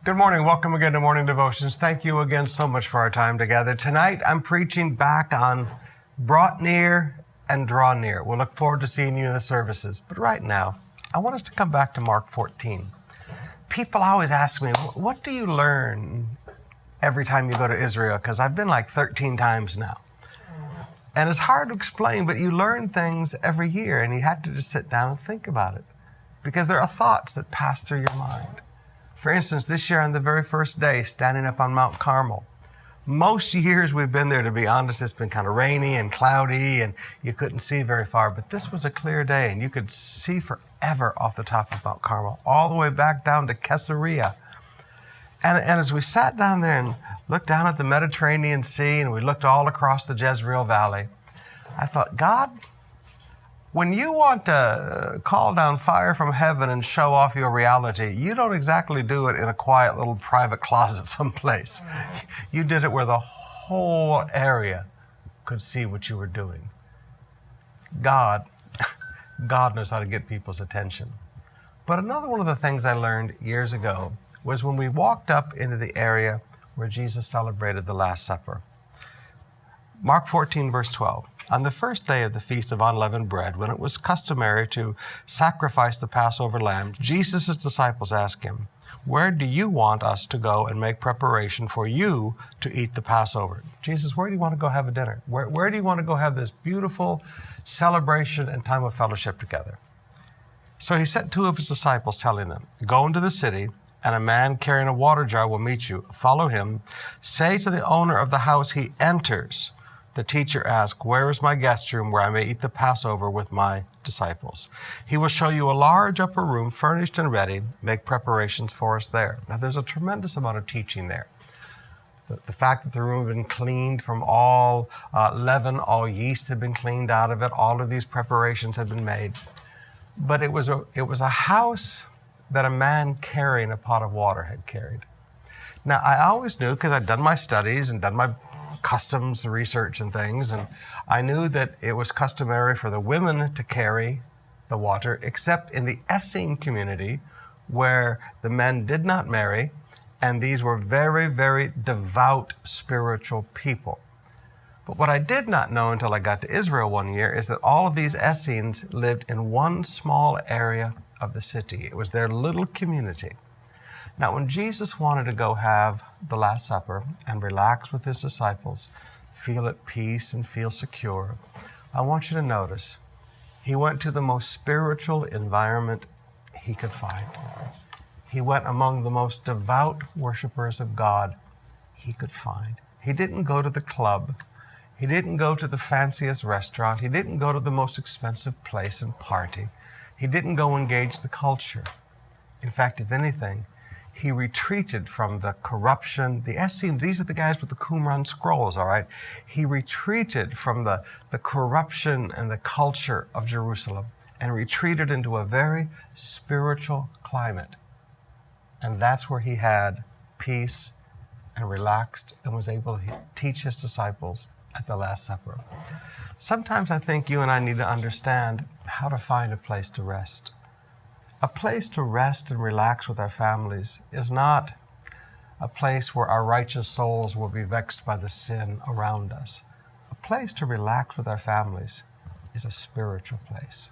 Good morning. Welcome again to Morning Devotions. Thank you again so much for our time together. Tonight, I'm preaching back on brought near and draw near. We'll look forward to seeing you in the services. But right now, I want us to come back to Mark 14. People always ask me, what do you learn every time you go to Israel? Because I've been like 13 times now. And it's hard to explain, but you learn things every year, and you have to just sit down and think about it. Because there are thoughts that pass through your mind. For instance, this year on the very first day, standing up on Mount Carmel, most years we've been there, to be honest, it's been kind of rainy and cloudy and you couldn't see very far, but this was a clear day and you could see forever off the top of Mount Carmel, all the way back down to Caesarea. And as we sat down there and looked down at the Mediterranean Sea and we looked all across the Jezreel Valley, I thought, God, when you want to call down fire from heaven and show off your reality, you don't exactly do it in a quiet little private closet someplace. You did it where the whole area could see what you were doing. God knows how to get people's attention. But another one of the things I learned years ago was when we walked up into the area where Jesus celebrated the Last Supper. Mark 14, verse 12. On the first day of the Feast of Unleavened Bread, when it was customary to sacrifice the Passover lamb, Jesus' disciples asked him, "Where do you want us to go and make preparation for you to eat the Passover?" Jesus, where do you want to go have a dinner? Where do you want to go have this beautiful celebration and time of fellowship together? So he sent two of his disciples, telling them, "Go into the city, and a man carrying a water jar will meet you. Follow him. Say to the owner of the house he enters, 'The teacher asked, where is my guest room where I may eat the Passover with my disciples?' He will show you a large upper room furnished and ready. Make preparations for us there." Now, there's a tremendous amount of teaching there. The fact that the room had been cleaned from all leaven, all yeast had been cleaned out of it. All of these preparations had been made. But it was a house that a man carrying a pot of water had carried. Now, I always knew, because I'd done my studies and done my customs research and things, and I knew that it was customary for the women to carry the water, except in the Essene community where the men did not marry, and these were very, very devout spiritual people. But what I did not know until I got to Israel one year is that all of these Essenes lived in one small area of the city. It was their little community. Now, when Jesus wanted to go have the Last Supper and relax with his disciples, feel at peace and feel secure, I want you to notice he went to the most spiritual environment he could find. He went among the most devout worshipers of God he could find. He didn't go to the club. He didn't go to the fanciest restaurant. He didn't go to the most expensive place and party. He didn't go engage the culture. In fact, if anything, he retreated from the corruption. The Essenes, these are the guys with the Qumran scrolls, all right? He retreated from the corruption and the culture of Jerusalem and retreated into a very spiritual climate. And that's where he had peace and relaxed and was able to teach his disciples at the Last Supper. Sometimes I think you and I need to understand how to find a place to rest. A place to rest and relax with our families is not a place where our righteous souls will be vexed by the sin around us. A place to relax with our families is a spiritual place.